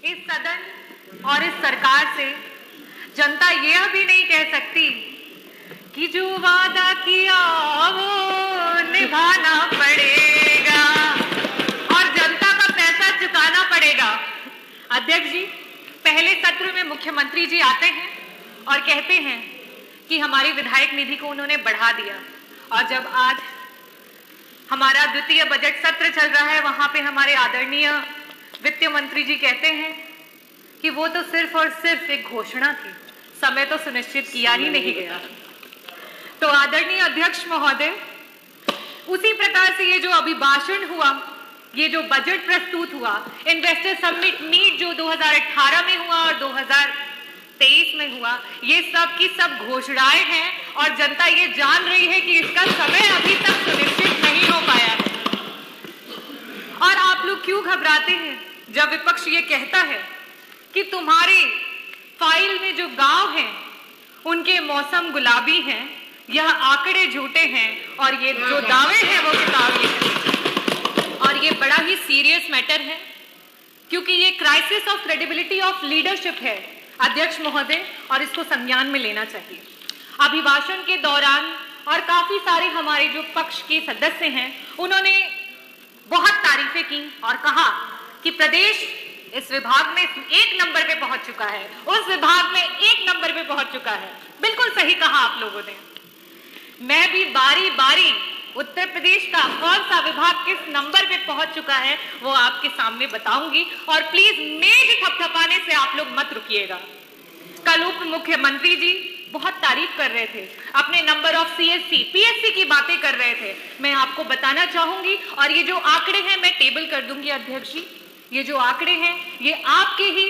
इस सदन और इस सरकार से जनता यह भी नहीं कह सकती कि जो वादा किया वो निभाना पड़ेगा और जनता का पैसा चुकाना पड़ेगा। अध्यक्ष जी, पहले सत्र में मुख्यमंत्री जी आते हैं और कहते हैं कि हमारी विधायक निधि को उन्होंने बढ़ा दिया, और जब आज हमारा द्वितीय बजट सत्र चल रहा है वहां पे हमारे आदरणीय वित्त मंत्री जी कहते हैं कि वो तो सिर्फ और सिर्फ एक घोषणा थी, समय तो सुनिश्चित किया ही नहीं गया। तो आदरणीय अध्यक्ष महोदय, उसी प्रकार से ये जो अभिभाषण हुआ, ये जो बजट प्रस्तुत हुआ, इन्वेस्टर समिट मीट जो 2018 में हुआ और 2023 में हुआ, ये सब की सब घोषणाएं हैं और जनता ये जान रही है कि इसका समय अभी तक सुनिश्चित नहीं हो पाया है। और आप लोग क्यों घबराते हैं जब विपक्ष ये कहता है कि तुम्हारी फाइल में जो गांव हैं उनके मौसम गुलाबी हैं, यह आंकड़े झूठे हैं और ये जो दावे हैं वो किताबी हैं। और ये बड़ा ही सीरियस मैटर है क्योंकि ये crisis of credibility of leadership है अध्यक्ष महोदय, और इसको संज्ञान में लेना चाहिए। अभिभाषण के दौरान और काफी सारे हमारे जो पक्ष के सदस्य हैं उन्होंने बहुत तारीफें की और कहा कि प्रदेश इस विभाग में 1 नंबर पे पहुंच चुका है, उस विभाग में 1 नंबर पे पहुंच चुका है। बिल्कुल सही कहा आप लोगों ने। मैं भी बारी बारी उत्तर प्रदेश का कौन सा विभाग किस नंबर पे पहुंच चुका है वो आपके सामने बताऊंगी, और प्लीज मेज थपथपाने से आप लोग मत रुकिएगा। कल उप मुख्यमंत्री जी बहुत तारीफ कर रहे थे, अपने नंबर ऑफ सीएससी पीएससी की बातें कर रहे थे। मैं आपको बताना चाहूंगी, और ये जो आंकड़े हैं मैं टेबल कर दूंगी अध्यक्ष जी, ये जो आंकड़े हैं ये आपके ही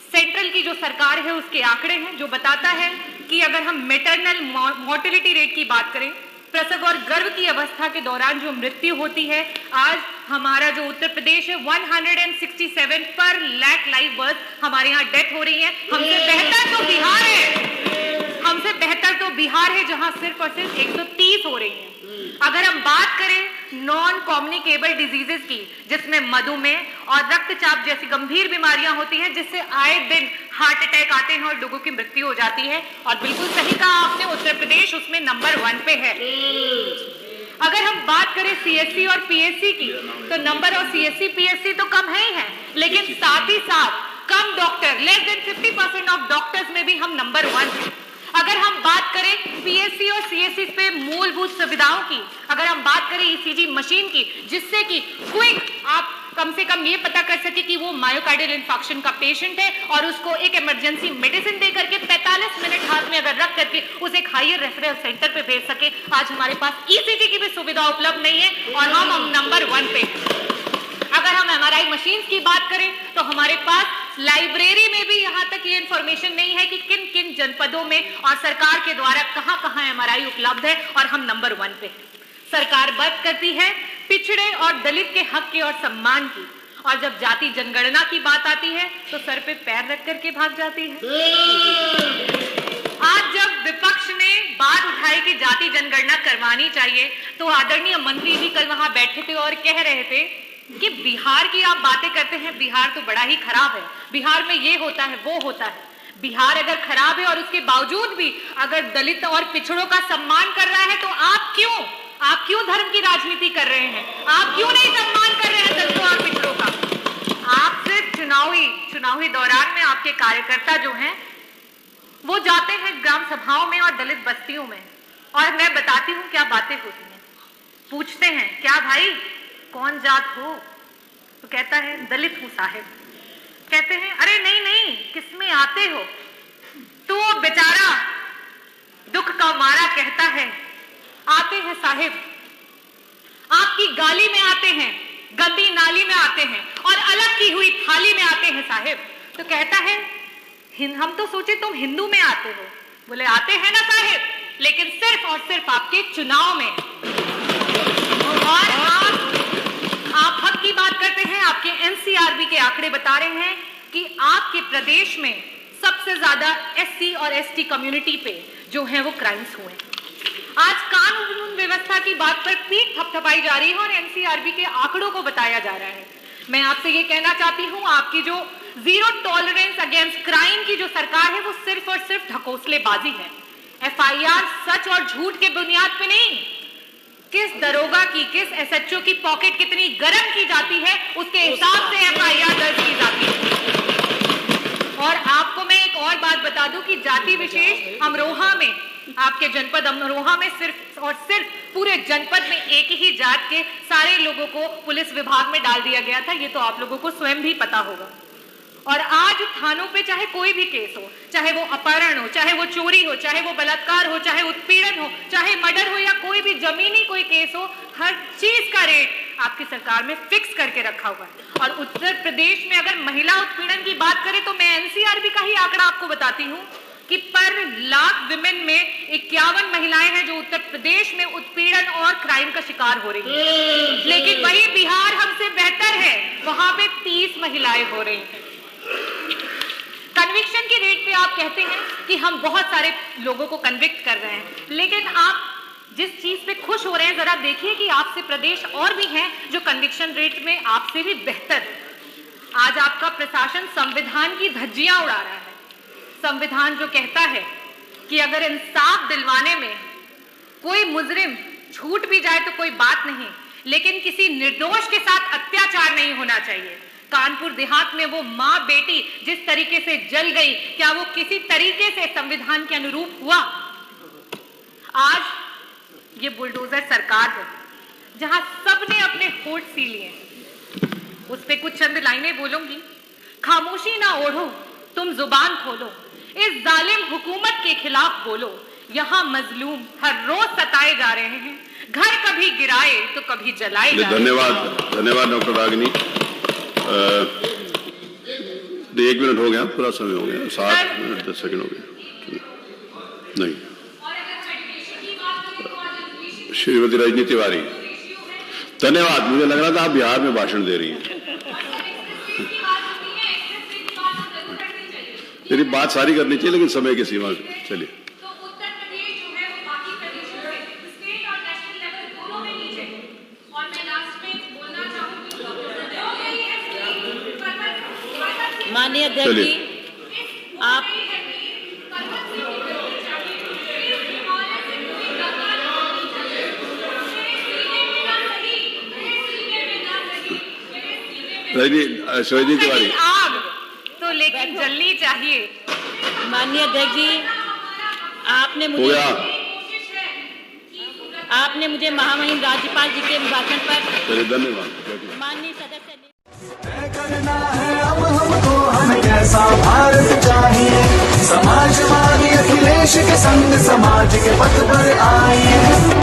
सेंट्रल की जो सरकार है उसके आंकड़े हैं, जो बताता है कि अगर हम मैटरनल मोर्टेलिटी रेट की बात करें, प्रसव और गर्भ की अवस्था के दौरान जो मृत्यु होती है, आज हमारा जो उत्तर प्रदेश है 167 पर लाख लाइव बर्थ हमारे यहाँ डेथ हो रही है। हमसे बेहतर तो बिहार है, हमसे बेहतर तो बिहार है जहां सिर्फ और सिर्फ 130 हो रही है। अगर हम बात करें नॉन कम्युनिकेबल डिजीजेस की, जिसमें मधुमेह और रक्तचाप जैसी गंभीर बीमारियां होती हैं, जिससे आए दिन हार्ट अटैक आते हैं और लोगों की मृत्यु हो जाती है, और बिल्कुल सही कहा आपने, उत्तर प्रदेश उसमें नंबर 1 पे है। अगर हम बात करें सीएससी और पीएससी की, तो नंबर ऑफ सीएससी पीएससी तो कम है ही है, लेकिन साथ ही साथ कम doctor, less than 50% of doctors में भी हम नंबर 1 है। अगर हम बात करें पीएससी और सीएससी पे मूलभूत सुविधाओं की, अगर हम बात करें ईसीजी मशीन की, जिससे कि क्विक आप कम से कम ये पता कर सके कि वो मायोकार्डियल इंफार्क्शन का पेशेंट है और उसको एक इमरजेंसी मेडिसिन दे करके 45 मिनट हाथ में अगर रख करके उसे एक हायर रेफरल सेंटर पे भेज सके, आज हमारे पास ईसीजी की भी सुविधा उपलब्ध नहीं है और हम नंबर 1 पे। अगर हम एमआरआई मशीन की बात करें तो हमारे पास लाइब्रेरी में भी यहां तक ये इंफॉर्मेशन नहीं है कि किन किन जनपदों में और सरकार के द्वारा कहां कहां एमआरआई उपलब्ध है, और हम नंबर 1 पे हैं। सरकार बात करती है पिछड़े और दलित के हक की और सम्मान की, और जब जाति जनगणना की बात आती है तो सर पे पैर रख करके भाग जाती है। आज जब विपक्ष ने बात उठाई कि जाति जनगणना करवानी चाहिए, तो आदरणीय मंत्री जी कल वहां बैठे थे और कह रहे थे कि बिहार की आप बातें करते हैं, बिहार तो बड़ा ही खराब है, बिहार में ये होता है वो होता है। बिहार अगर खराब है और उसके बावजूद भी अगर दलित और पिछड़ों का सम्मान कर रहा है, तो आप क्यों धर्म की राजनीति कर रहे हैं? आप क्यों नहीं सम्मान कर रहे हैं दलितों और पिछड़ों का? आप सिर्फ चुनावी दौरान में आपके कार्यकर्ता जो हैं वो जाते हैं ग्राम सभाओं में और दलित बस्तियों में, और मैं बताती हूँ क्या बातें होती हैं। पूछते हैं क्या भाई कौन जात हो, तो कहता है दलित हूं साहिब। कहते हैं अरे नहीं नहीं किसमें आते हो, तो वो बेचारा दुख का मारा कहता है आते हैं साहिब, आपकी गाली में आते हैं, गंदी नाली में आते हैं और अलग की हुई थाली में आते हैं साहिब। तो कहता है हम तो सोचे तुम हिंदू में आते हो। बोले आते हैं ना साहिब, लेकिन सिर्फ और सिर्फ आपके चुनाव में। और आप हक की बात करते हैं, आपके एनसीआरबी के आंकड़े बता रहे हैं कि आपके प्रदेश में सबसे ज्यादा एससी और एसटी कम्युनिटी पे जो है वो क्राइम्स हुए हैं। आज कानून व्यवस्था की बात पर पीठ थपथपाई जा रही है और एनसीआरबी के आंकड़ों को बताया जा रहा है, मैं आपसे ये कहना चाहती हूं, आपकी जो जीरो टॉलरेंस अगेंस्ट क्राइम की जो सरकार है वो सिर्फ और सिर्फ ढकोसलेबाजी है। एफआईआर सच और झूठ के बुनियाद पे नहीं, किस दरोगा की, किस एसएचओ की पॉकेट कितनी गर्म की जाती है उसके हिसाब से एफआईआर दर्ज की जाती है। और आपको मैं एक और बात बता दूं कि जाति विशेष अमरोहा में, आपके जनपद अमरोहा में सिर्फ और सिर्फ पूरे जनपद में एक ही जात के सारे लोगों को पुलिस विभाग में डाल दिया गया था। ये तो आप लोगों को स्वयं भी पता होगा। और आज थानों पे चाहे कोई भी केस हो, चाहे वो अपहरण हो, चाहे वो चोरी हो, चाहे वो बलात्कार हो, चाहे उत्पीड़न हो, चाहे मर्डर हो या कोई भी जमीनी कोई केस हो, हर चीज का रेट आपकी सरकार में फिक्स करके रखा हुआ है। और उत्तर प्रदेश में अगर महिला उत्पीड़न की बात करें तो मैं एनसीआरबी का ही आंकड़ा आपको बताती हूँ कि पर लाख विमेन में 51 महिलाएं हैं जो उत्तर प्रदेश में उत्पीड़न और क्राइम का शिकार हो रही हैं। लेकिन वही बिहार हमसे बेहतर है, वहां पे 30 महिलाएं हो रही हैं। कन्विक्शन की रेट पे आप कहते हैं कि हम बहुत सारे लोगों को कन्विक्ट कर रहे हैं, लेकिन आप जिस चीज पे खुश हो रहे हैं जरा देखिए कि आपसे प्रदेश और भी हैं जो कन्विक्शन रेट में आपसे भी बेहतर है। आज आपका प्रशासन संविधान की धज्जियां उड़ा रहा है। संविधान जो कहता है कि अगर इंसाफ दिलवाने में कोई मुजरिम छूट भी जाए तो कोई बात नहीं, लेकिन किसी निर्दोष के साथ अत्याचार नहीं होना चाहिए। कानपुर देहात में वो माँ बेटी जिस तरीके से जल गई, क्या वो किसी तरीके से संविधान के अनुरूप हुआ? आज ये बुलडोजर सरकार है जहां सबने अपने होठ सी लिए, उस पे कुछ चंद लाइनें बोलूंगी। खामोशी ना ओढ़ो, तुम जुबान खोलो, इस जालिम हुकूमत के खिलाफ बोलो। यहाँ मजलूम हर रोज सताए जा रहे हैं, घर कभी गिराए तो कभी जलाए जा रहे हैं। धन्यवाद डॉक्टर रागिनी। 1 मिनट हो गया, पूरा समय हो गया, 7 मिनट 10 सेकंड हो गए। नहीं, श्रीमती रजनी तिवारी, धन्यवाद। मुझे लग रहा था आप बिहार में भाषण दे रही हैं। मेरी बात सारी करनी चाहिए लेकिन समय की सीमा। चलिए, माननीय अध्यक्ष जी, आप रजनी तिवारी, आग तो लेकिन जलनी चाहिए। माननीय अध्यक्ष जी, आपने मुझे महामहिम राज्यपाल जी के भाषण पर धन्यवाद। माननीय सदस्य करना है अब हमको, हमें कैसा भारत चाहिए। समाजवादी अखिलेश के संग समाज के पथ पर आए।